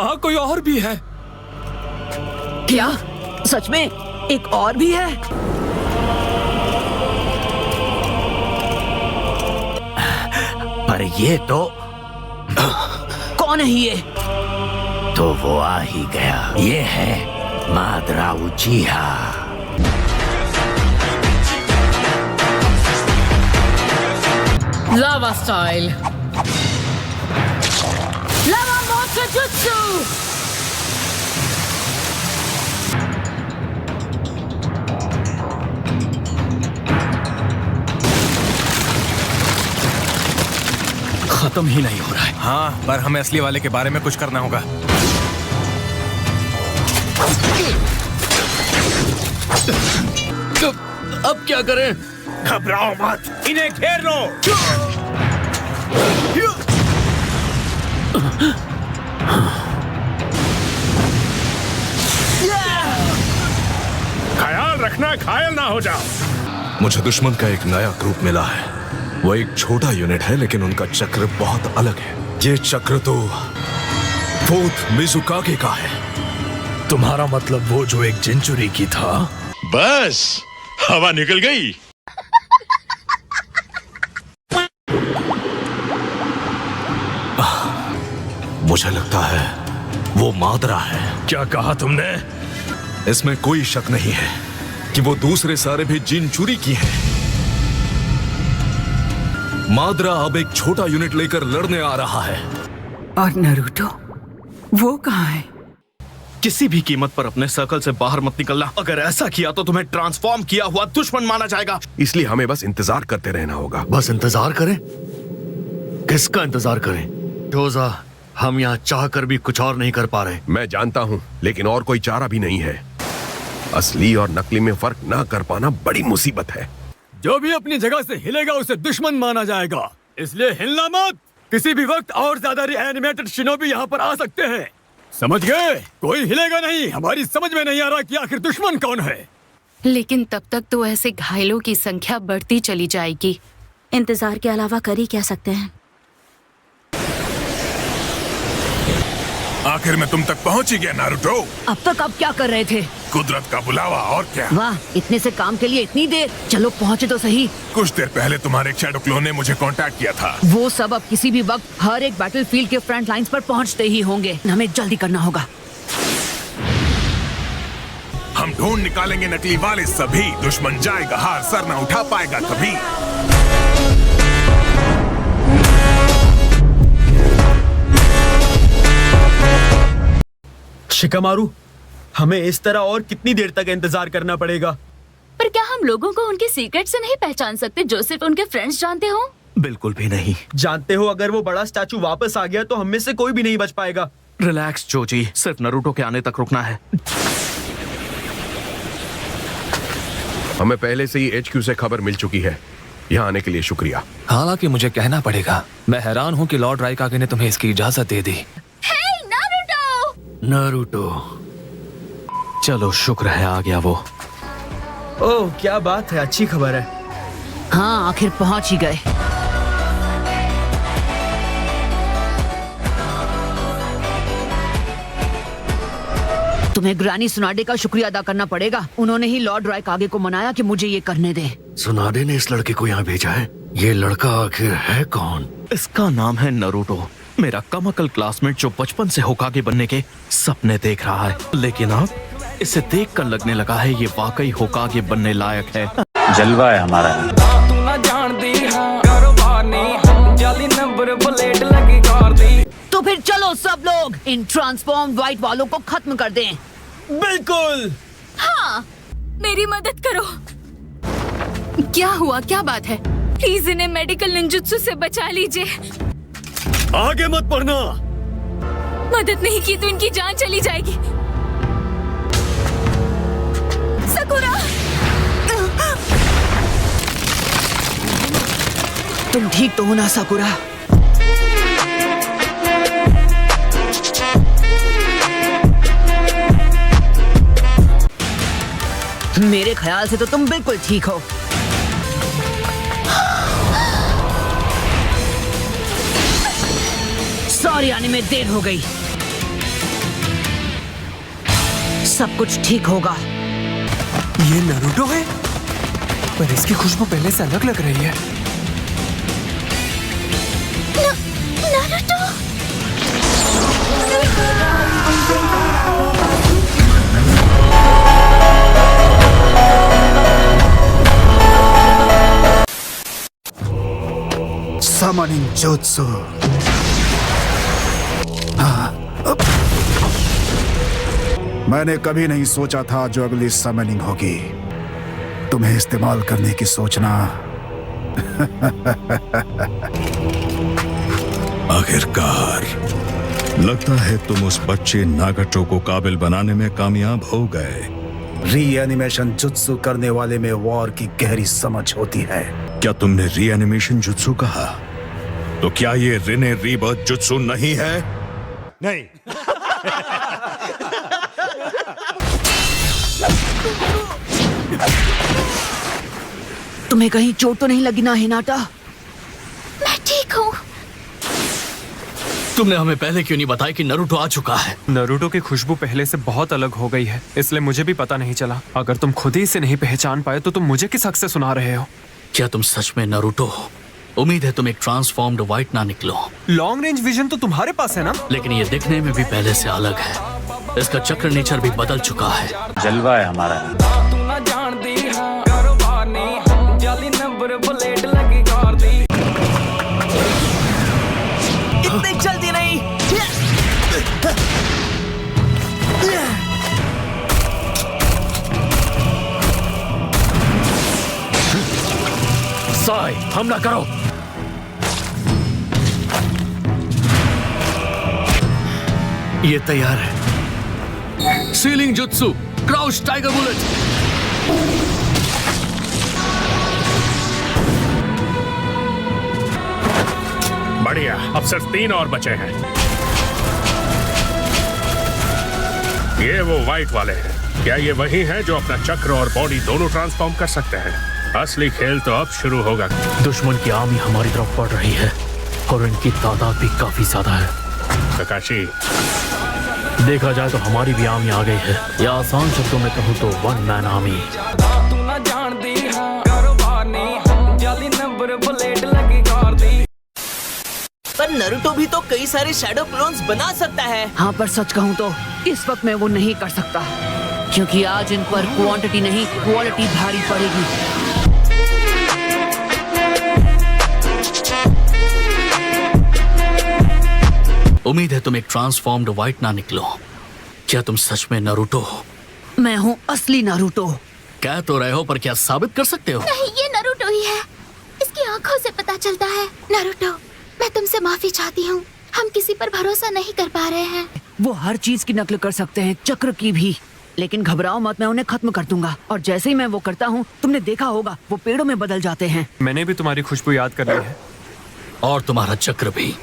वहाँ कोई और भी है। क्या सच में एक और भी है? पर ये तो कौन है ये? तो वो आ ही गया। ये है माद्रा उचिहा। लावा स्टाइल, लावा मोटो जुत्सु। खत्म ही नहीं हो रहा है। हाँ, पर हमें असली वाले के बारे में कुछ करना होगा। अब क्या करें? घबराओ मत, इन्हें घेर लो। ख्याल रखना घायल ना हो जाओ। मुझे दुश्मन का एक नया ग्रुप मिला है। वो एक छोटा यूनिट है, लेकिन उनका चक्र बहुत अलग है। ये चक्र तो फोर्थ मिजुकागे का है। तुम्हारा मतलब वो जो एक जिंचुरी की था? बस हवा निकल गई। मुझे लगता है वो माद्रा है। क्या कहा तुमने? इसमें कोई शक नहीं है कि वो दूसरे सारे भी जिनचुरी की हैं। माद्रा अब एक छोटा यूनिट लेकर लड़ने आ रहा है। और नारुतो वो कहाँ है? किसी भी कीमत पर अपने सर्कल से बाहर मत निकलना। अगर ऐसा किया तो तुम्हें ट्रांसफॉर्म किया हुआ दुश्मन माना जाएगा। इसलिए हमें बस इंतजार करते रहना होगा। बस इंतजार करें? किसका इंतजार करें? जोजा, हम यहाँ चाहकर भी कुछ और नहीं कर पा रहे। मैं जानता हूँ, लेकिन और कोई चारा भी नहीं है। असली और नकली में फर्क ना कर पाना बड़ी मुसीबत है। जो भी अपनी जगह से हिलेगा उसे दुश्मन माना जाएगा, इसलिए हिलना मत। किसी भी वक्त और ज्यादा रीएनिमेटेड शिनोबी यहाँ पर आ सकते हैं, समझ गए? कोई हिलेगा नहीं। हमारी समझ में नहीं आ रहा कि आखिर दुश्मन कौन है। लेकिन तब तक तो ऐसे घायलों की संख्या बढ़ती चली जाएगी। इंतजार के अलावा कर ही क्या सकते हैं? आखिर में तुम तक पहुंच ही गया नारुतो। अब तक आप क्या कर रहे थे? कुदरत का बुलावा, और क्या। वाह, इतने से काम के लिए इतनी देर। चलो पहुँचे तो सही। कुछ देर पहले तुम्हारे शैडो क्लोन ने मुझे कांटेक्ट किया था। वो सब अब किसी भी वक्त हर एक बैटलफील्ड के फ्रंट लाइंस पर पहुंचते ही होंगे। हमें जल्दी करना होगा। हम ढूंढ निकालेंगे नकली वाले सभी। दुश्मन जाएगा हार, सर न उठा पाएगा कभी। शिकामारू, हमें इस तरह और कितनी देर तक इंतजार करना पड़ेगा? पर क्या हम लोगों को उनके सीक्रेट से नहीं पहचान सकते जो सिर्फ उनके फ्रेंड्स जानते हो? बिल्कुल भी नहीं। जानते हो, अगर वो बड़ा स्टैचू वापस आ गया तो हम में से कोई भी नहीं बच पाएगा। रिलैक्स जोजी, सिर्फ नारुतो के आने तक रुकना है। हमें पहले से ही HQ से खबर मिल चुकी है। यहाँ आने के लिए शुक्रिया। हालांकि मुझे कहना पड़ेगा, मैं हैरान हूँ कि लॉर्ड राइकागे ने तुम्हें इसकी इजाजत दे दी। नारुतो, चलो शुक्र है आ गया वो। ओह क्या बात है, अच्छी खबर है। हाँ, आखिर पहुंच ही गए। तुम्हें ग्रानी सुनाडे का शुक्रिया अदा करना पड़ेगा। उन्होंने ही लॉर्ड राइकागे को मनाया कि मुझे ये करने दे। सुनाडे ने इस लड़के को यहाँ भेजा है। ये लड़का आखिर है कौन? इसका नाम है नारुतो, मेरा कमअकल क्लासमेट जो बचपन से होकागे बनने के सपने देख रहा है। लेकिन अब इसे देखकर लगने लगा है ये वाकई होकागे बनने लायक है। जलवा है हमारा। तो फिर चलो सब लोग इन ट्रांसफॉर्म व्हाइट वालों को खत्म कर दें। बिल्कुल। हाँ, मेरी मदद करो। क्या हुआ, क्या बात है? प्लीज इन्हें मेडिकल निंजुत्सु से बचा लीजिए। आगे मत बढ़ना। मदद नहीं की तो इनकी जान चली जाएगी। सकुरा, तुम ठीक तो हो ना साकुरा? मेरे ख्याल से तो तुम बिल्कुल ठीक हो। सॉरी, आने में देर हो गई। सब कुछ ठीक होगा। ये नारुतो है, पर इसकी खुशबू पहले से अलग लग रही है। नारुतो। Summoning Jutsu। मैंने कभी नहीं सोचा था जो अगली समनिंग होगी तुम्हें इस्तेमाल करने की सोचना। आखिरकार लगता है तुम उस बच्चे नागाटो को काबिल बनाने में कामयाब हो गए। रीएनिमेशन जुत्सु करने वाले में वॉर की गहरी समझ होती है। क्या तुमने रीएनिमेशन जुत्सु कहा? तो क्या ये रिने रीबर्थ जुत्सु नहीं है? नहीं। तुम्हें कहीं चोट तो नहीं लगी ना हिनाटा? मैं ठीक हूँ। तुमने हमें पहले क्यों नहीं बताया कि नारुतो आ चुका है? नारुतो की खुशबू पहले से बहुत अलग हो गई है, इसलिए मुझे भी पता नहीं चला। अगर तुम खुद ही इसे नहीं पहचान पाए तो तुम मुझे किस हक से सुना रहे हो? क्या तुम सच में नारुतो हो? उम्मीद है तुम एक ट्रांसफॉर्म्ड व्हाइट ना निकलो। लॉन्ग रेंज विजन तो तुम्हारे पास है ना? लेकिन ये दिखने में भी पहले से अलग है। इसका चक्र नेचर भी बदल चुका है। जलवा है हमारा। इतनी जल्दी नहीं। साई, हमला करो। ये तैयार है। Ceiling jutsu, crouch tiger bullet. बढ़िया, अब सिर्फ 3 और बचे हैं। ये वो व्हाइट वाले हैं। क्या ये वही हैं जो अपना चक्र और बॉडी दोनों ट्रांसफॉर्म कर सकते हैं? असली खेल तो अब शुरू होगा। दुश्मन की आर्मी हमारी तरफ बढ़ रही है और इनकी तादाद भी काफी ज्यादा है। ककाशी, देखा जाए तो हमारी भी आर्मी आ गई है, या आसान शब्दों में कहूँ तो 1 मैन आर्मी। पर नारुतो भी तो कई सारे शैडो क्लोन्स बना सकता है। हाँ, पर सच कहूँ तो इस वक्त मैं वो नहीं कर सकता, क्योंकि आज इन पर क्वांटिटी नहीं क्वालिटी भारी पड़ेगी। उम्मीद है तुम एक ट्रांसफॉर्म्ड व्हाइट ना निकलो। क्या तुम सच में नारुतो हो? मैं हूँ असली नारुतो। कह तो रहे हो, पर क्या साबित कर सकते हो? नहीं, ये नारुतो ही है। इसकी आंखों से पता चलता है। नारुतो, मैं तुमसे माफी चाहती हूँ। हम किसी पर भरोसा नहीं कर पा रहे हैं। वो हर चीज की नकल कर सकते हैं, चक्र की भी। लेकिन घबराओ मत, मैं उन्हें खत्म कर दूंगा। और जैसे ही मैं वो करता हूँ, तुमने देखा होगा वो पेड़ों में बदल जाते हैं। मैंने भी तुम्हारी खुशबू याद कर ली है, और तुम्हारा चक्र भी।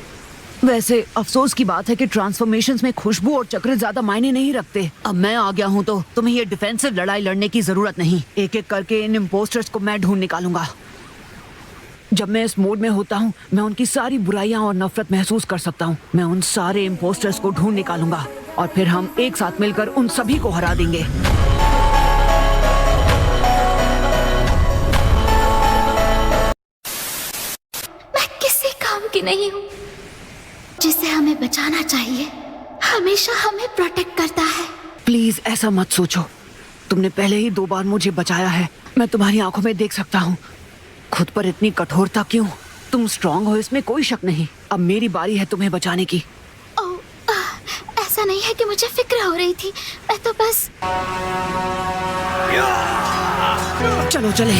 वैसे अफसोस की बात है कि ट्रांसफॉर्मेशंस में खुशबू और चक्र ज्यादा मायने नहीं रखते। अब मैं आ गया हूँ तो तुम्हें ये डिफेंसिव लड़ाई लड़ने की जरूरत नहीं। एक एक करके इन इम्पोस्टर्स को मैं ढूंढ निकालूंगा। जब मैं इस मोड में होता हूँ, मैं उनकी सारी बुराइयां और नफरत महसूस कर सकता हूँ। मैं उन सारे इम्पोस्टर्स को ढूंढ निकालूंगा और फिर हम एक साथ मिलकर उन सभी को हरा देंगे। मैं किसी काम की नहीं हूँ। जिसे हमें बचाना चाहिए हमेशा हमें प्रोटेक्ट करता है। प्लीज ऐसा मत सोचो। तुमने पहले ही 2 बार मुझे बचाया है। मैं तुम्हारी आंखों में देख सकता हूँ। खुद पर इतनी कठोरता क्यों? तुम स्ट्रांग हो, इसमें कोई शक नहीं। अब मेरी बारी है तुम्हें बचाने की। ऐसा नहीं है कि मुझे फिक्र हो रही थी। मैं तो बस चलो चले।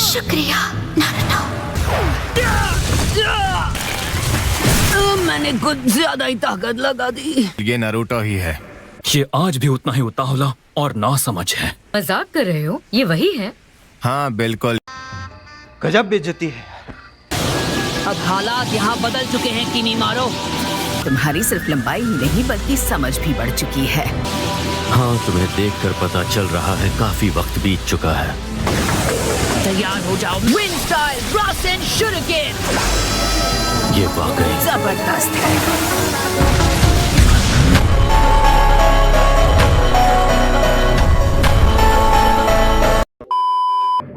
शुक्रिया नारुतो। मैंने कुछ ज्यादा ही ताकत लगा दी। ये नारुतो ही है। ये आज भी उतना ही उतावला और नासमझ है। मजाक कर रहे हो? ये वही है? हाँ बिल्कुल। गजब बेइज्जती है। अब हालात यहाँ बदल चुके हैं किमी मारो। तुम्हारी सिर्फ लंबाई ही नहीं बल्कि समझ भी बढ़ चुकी है। हाँ, तुम्हें देखकर पता चल रहा है काफी वक्त बीत चुका है। तैयार हो जाओ। विंड स्टाइल रासेन शुरू। ये वाकई जबरदस्त है।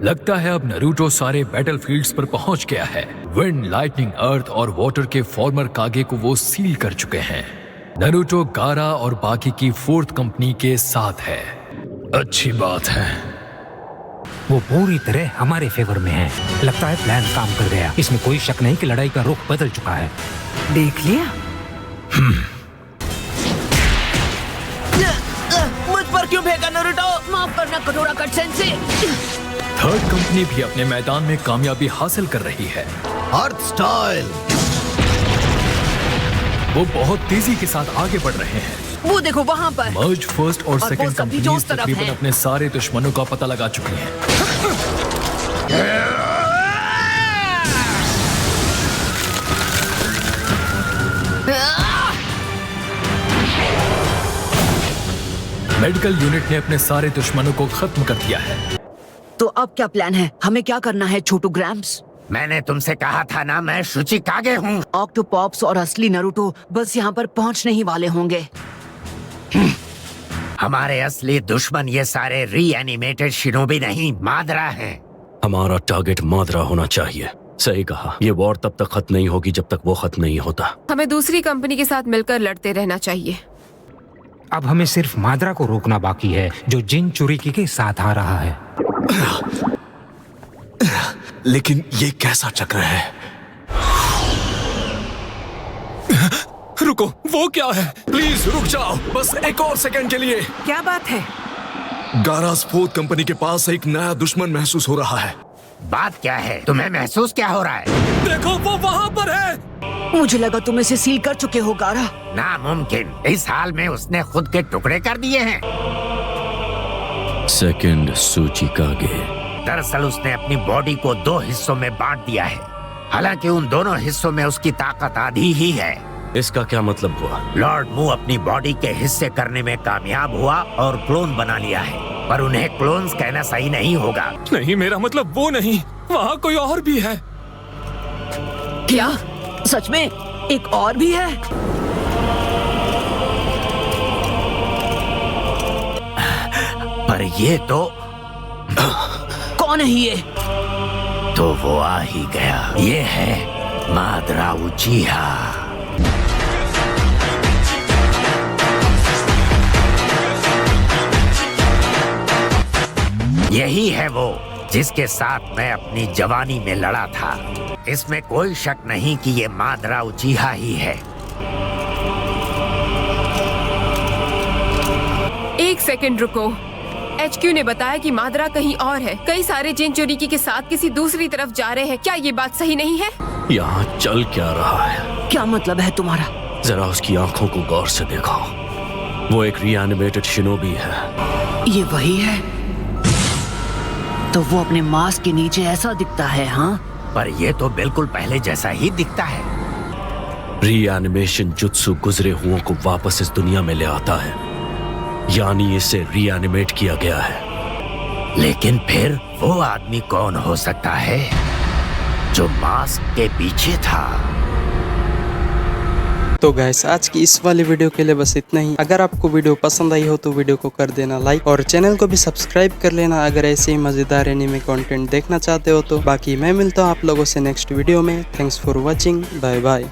लगता है अब नरूटो सारे बैटलफील्ड्स पर पहुंच गया है। विंड, लाइटनिंग, अर्थ और वाटर के फॉर्मर कागे को वो सील कर चुके हैं। नरूटो गारा और बाकी की 4th कंपनी के साथ है। अच्छी बात है। वो पूरी तरह हमारे फेवर में है। लगता है प्लान काम कर गया। इसमें कोई शक नहीं कि लड़ाई का रुख बदल चुका है। देख लिया? मुझ पर क्यों फेंका नारुतो? माफ करना कटोरा कट सेंसे। 3rd कंपनी भी अपने मैदान में कामयाबी हासिल कर रही है। अर्थ स्टाइल। वो बहुत तेजी के साथ आगे बढ़ रहे हैं। वो देखो वहाँ पर। मर्ज फर्स्ट और वो सेकंड सभी कंपनीज जो उस तरफ तकरीबन हैं। अपने सारे दुश्मनों का पता लगा चुकी हैं। मेडिकल यूनिट ने अपने सारे दुश्मनों को खत्म कर दिया है। तो अब क्या प्लान है? हमें क्या करना है छोटू ग्रैम्स? मैंने तुमसे कहा था ना, मैं शुचिकागे हूँ। ऑक्टोपॉप्स और असली नारुतो बस यहाँ पर पहुँचने ही वाले होंगे। हमारे असली दुश्मन ये सारे रीएनिमेटेड शिनोबी नहीं, मादरा हैं। हमारा टारगेट मादरा होना चाहिए। सही कहा। ये वॉर तब तक खत्म नहीं होगी जब तक वो खत्म नहीं होता। हमें दूसरी कंपनी के साथ मिलकर लड़ते रहना चाहिए। अब हमें सिर्फ मादरा को रोकना बाकी है, जो जिन चुरीकी के साथ आ रहा है। लेकिन ये कैसा चक्र है? रुको, वो क्या है? प्लीज रुक जाओ, बस एक और सेकंड के लिए। क्या बात है? गारास 4th कंपनी के पास एक नया दुश्मन महसूस हो रहा है। बात क्या है? तुम्हें महसूस क्या हो रहा है? देखो, वो वहाँ पर है। मुझे लगा तुम इसे सील कर चुके हो गारा। नामुमकिन। इस हाल में उसने खुद के टुकड़े कर दिए हैं। सेकंड शुचिकागे। दरअसल उसने अपनी बॉडी को 2 हिस्सों में बांट दिया है। हालांकि उन दोनों हिस्सों में उसकी ताकत आधी ही है। इसका क्या मतलब हुआ? लॉर्ड मू अपनी बॉडी के हिस्से करने में कामयाब हुआ और क्लोन बना लिया है, पर उन्हें क्लोन्स कहना सही नहीं होगा। नहीं, मेरा मतलब वो नहीं, वहाँ कोई और भी है। क्या सच में एक और भी है? पर ये तो कौन है ये? तो वो आ ही गया। ये है मादरा उचिहा। यही है वो जिसके साथ मैं अपनी जवानी में लड़ा था। इसमें कोई शक नहीं कि ये मादरा उचिहा ही है। एक सेकंड रुको। HQ ने बताया कि मादरा कहीं और है। कई सारे जिन चुरीकी के साथ किसी दूसरी तरफ जा रहे हैं। क्या ये बात सही नहीं है? यहाँ चल क्या रहा है? क्या मतलब है तुम्हारा? जरा उसकी आंखों को गौर से देखो। वो एक रीएनिमेटेड शिनोबी है। ये वही है? तो वो अपने मास्क के नीचे ऐसा दिखता है, हाँ? पर ये तो बिल्कुल पहले जैसा ही दिखता है। रीएनिमेशन जुत्सु गुजरे हुओं को वापस इस दुनिया में ले आता है, यानी इसे रीएनिमेट किया गया है। लेकिन फिर वो आदमी कौन हो सकता है जो मास्क के पीछे था? तो गाइस, आज की इस वाली वीडियो के लिए बस इतना ही। अगर आपको वीडियो पसंद आई हो तो वीडियो को कर देना लाइक और चैनल को भी सब्सक्राइब कर लेना अगर ऐसे ही मजेदार एनीमे कंटेंट देखना चाहते हो तो। बाकी मैं मिलता हूँ आप लोगों से नेक्स्ट वीडियो में। Thanks for watching. Bye bye.